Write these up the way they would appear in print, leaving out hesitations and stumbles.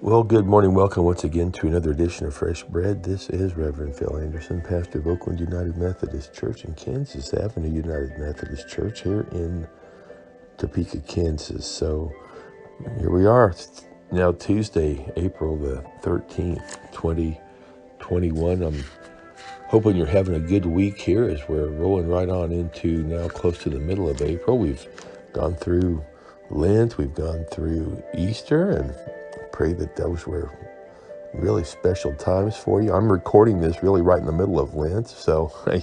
Well, good morning. Welcome once again to another edition of Fresh Bread. This is Reverend Phil Anderson, pastor of Oakland United Methodist Church and Kansas Avenue United Methodist Church here in Topeka, Kansas. So here we are. It's now Tuesday, April the 13th, 2021. I'm hoping you're having a good week here as we're rolling right on into now close to the middle of April. We've gone through Lent, we've gone through Easter, and pray that those were really special times for you. I'm recording this really right in the middle of Lent, so I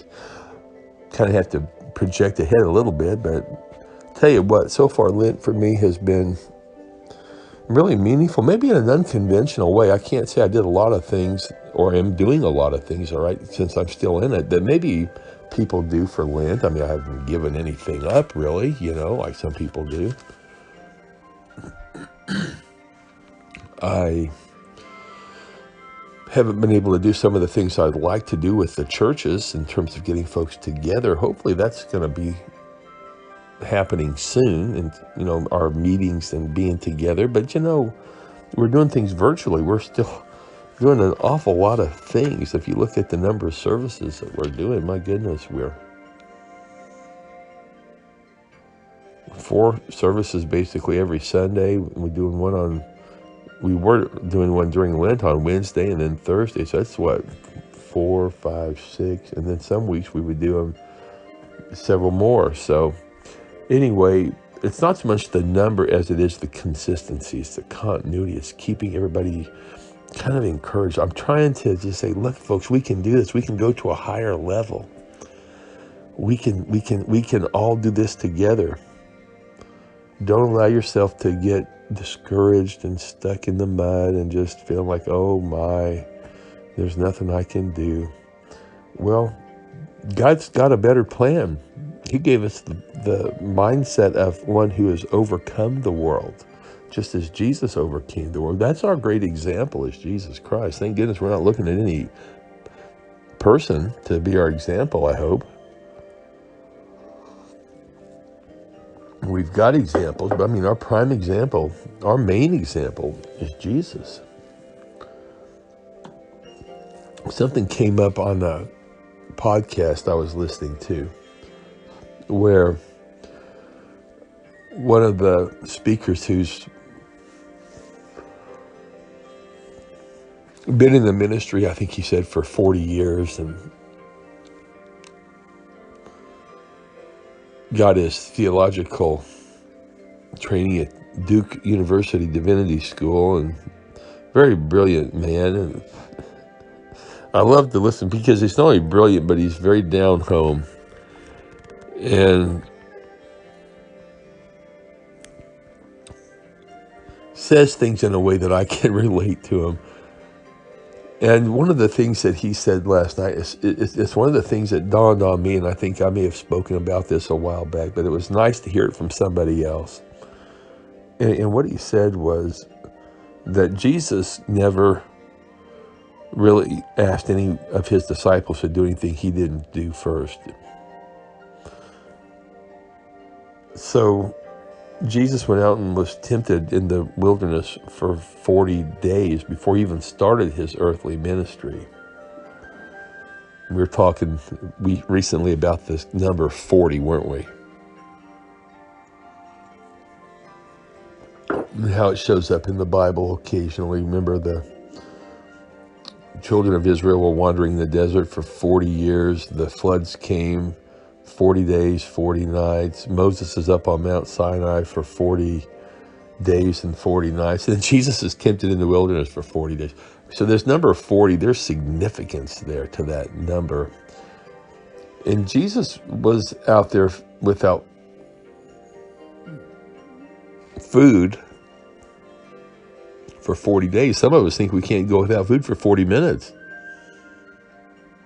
kind of have to project ahead a little bit, but tell you what, so far Lent for me has been really meaningful, maybe in an unconventional way. I can't say I did a lot of things or am doing a lot of things, all right, since I'm still in it, that maybe people do for Lent. I mean, I haven't given anything up really, like some people do. I haven't been able to do some of the things I'd like to do with the churches in terms of getting folks together. Hopefully that's going to be happening soon, and our meetings and being together. But we're doing things virtually. We're still doing an awful lot of things. If you look at the number of services that we're doing, my goodness, we're 4 services basically every Sunday. We were doing one during Lent on Wednesday and then Thursday. So that's what, 4, 5, 6. And then some weeks we would do them several more. So anyway, it's not so much the number as it is the consistency. It's the continuity. It's keeping everybody kind of encouraged. I'm trying to just say, look, folks, we can do this. We can go to a higher level. We can all do this together. Don't allow yourself to get discouraged and stuck in the mud and just feel like, oh my, there's nothing I can do. Well, God's got a better plan. He gave us the mindset of one who has overcome the world, just as Jesus overcame the world. That's our great example, is Jesus Christ. Thank goodness we're not looking at any person to be our example, I hope. We've got examples, but our prime example, our main example is Jesus. Something came up on a podcast I was listening to where one of the speakers who's been in the ministry, I think he said for 40 years, and got his theological training at Duke University Divinity School, and very brilliant man. And I love to listen because he's not only brilliant, but he's very down home and says things in a way that I can relate to him. And one of the things that he said last night is one of the things that dawned on me, and I think I may have spoken about this a while back, but it was nice to hear it from somebody else. And what he said was that Jesus never really asked any of his disciples to do anything he didn't do first. So Jesus went out and was tempted in the wilderness for 40 days before he even started his earthly ministry. We were talking recently about this number 40, weren't we? And how it shows up in the Bible occasionally. Remember, the children of Israel were wandering in the desert for 40 years. The floods came, 40 days, 40 nights. Moses is up on Mount Sinai for 40 days and 40 nights. And then Jesus is tempted in the wilderness for 40 days. So this number 40, there's significance there to that number. And Jesus was out there without food for 40 days. Some of us think we can't go without food for 40 minutes.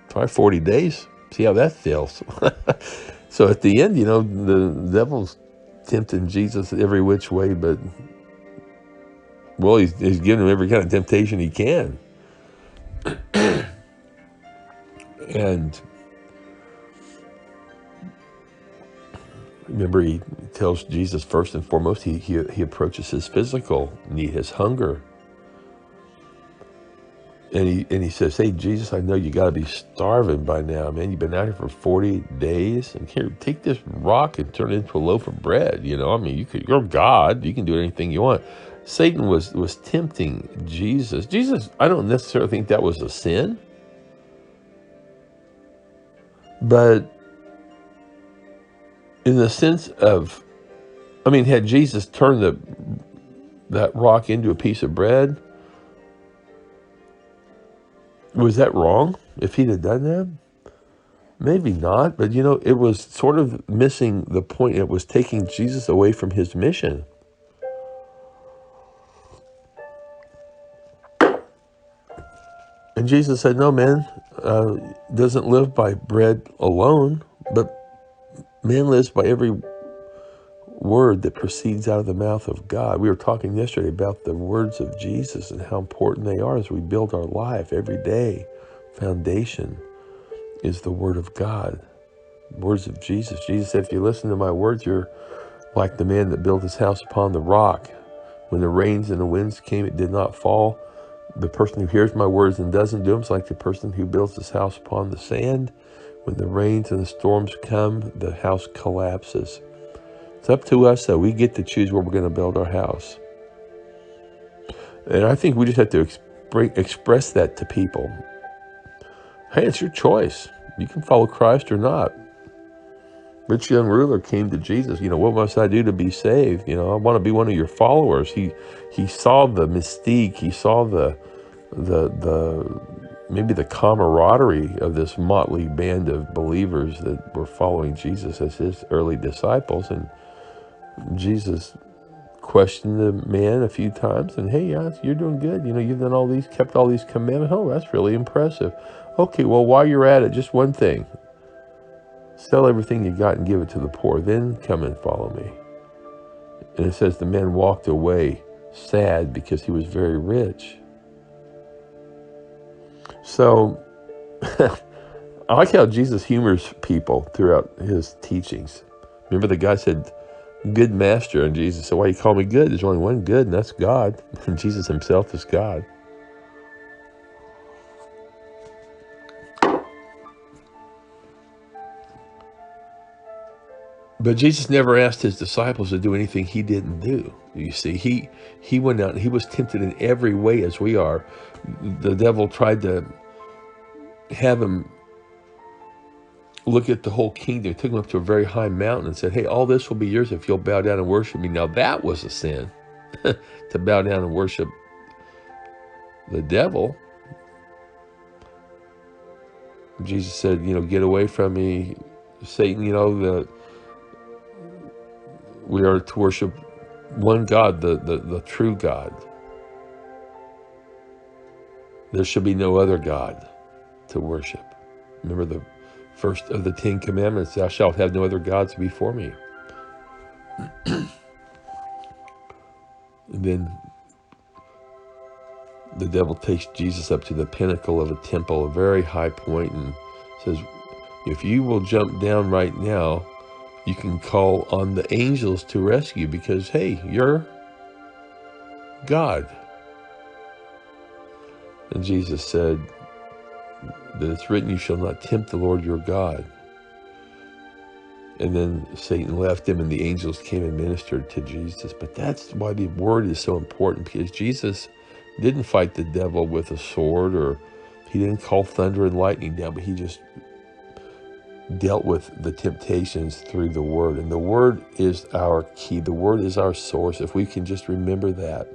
Try 40 days. See how that feels. So at the end, the devil's tempting Jesus every which way, but, well, he's giving him every kind of temptation he can. And remember, he tells Jesus first and foremost, he approaches his physical need, his hunger. And he says, hey, Jesus, I know you got to be starving by now, man. You've been out here for 40 days. And here, take this rock and turn it into a loaf of bread. I mean, you're God. You can do anything you want. Satan was tempting Jesus. Jesus, I don't necessarily think that was a sin. But in the sense of, I mean, had Jesus turned that rock into a piece of bread, was that wrong if he'd have done that? Maybe not, but it was sort of missing the point. It was taking Jesus away from his mission. And Jesus said, no, man doesn't live by bread alone, but man lives by every word that proceeds out of the mouth of God. We were talking yesterday about the words of Jesus and how important they are as we build our life every day. Foundation is the word of God, words of Jesus. Jesus said, if you listen to my words, you're like the man that built his house upon the rock. When the rains and the winds came, it did not fall. The person who hears my words and doesn't do them is like the person who builds his house upon the sand. When the rains and the storms come, the house collapses. It's up to us, though. We get to choose where we're going to build our house. And I think we just have to express that to people. Hey, it's your choice. You can follow Christ or not. Rich young ruler came to Jesus. What must I do to be saved? I want to be one of your followers. He saw the mystique. He saw the maybe the camaraderie of this motley band of believers that were following Jesus as his early disciples. And Jesus questioned the man a few times. And hey, yeah, you're doing good. You've done kept all these commandments. Oh, that's really impressive. Okay, well, while you're at it, just one thing. Sell everything you got and give it to the poor. Then come and follow me. And it says the man walked away sad because he was very rich. So I like how Jesus humors people throughout his teachings. Remember the guy said, good master. And Jesus said, why do you call me good? There's only one good, and that's God. And Jesus himself is God. But Jesus never asked his disciples to do anything he didn't do. You see, he went out and he was tempted in every way as we are. The devil tried to have him look at the whole kingdom. He took him up to a very high mountain and said, hey, all this will be yours if you'll bow down and worship me. Now that was a sin, to bow down and worship the devil. Jesus said, get away from me, Satan. We are to worship one God, the true God. There should be no other God to worship. Remember the first of the 10 commandments, thou shalt have no other gods before me. And then the devil takes Jesus up to the pinnacle of a temple, a very high point, and says, if you will jump down right now, you can call on the angels to rescue because, hey, you're God. And Jesus said that it's written, you shall not tempt the Lord your God. And then Satan left him and the angels came and ministered to Jesus. But that's why the word is so important, because Jesus didn't fight the devil with a sword, or he didn't call thunder and lightning down, but he just dealt with the temptations through the word. And the word is our key. The word is our source. If we can just remember that.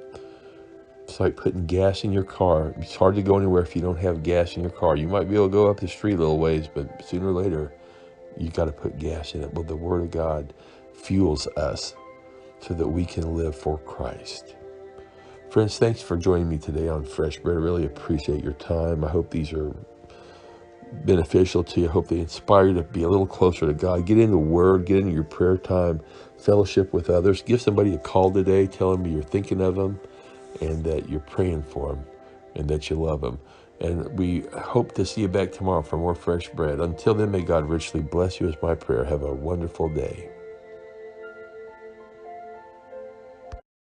It's like putting gas in your car. It's hard to go anywhere if you don't have gas in your car. You might be able to go up the street a little ways, but sooner or later, you got to put gas in it. Well, the word of God fuels us so that we can live for Christ. Friends, thanks for joining me today on Fresh Bread. I really appreciate your time. I hope these are beneficial to you. I hope they inspire you to be a little closer to God. Get into the Word, get into your prayer time, fellowship with others. Give somebody a call today. Tell them you're thinking of them and that you're praying for them and that you love them. And we hope to see you back tomorrow for more Fresh Bread. Until then, may God richly bless you is my prayer. Have a wonderful day.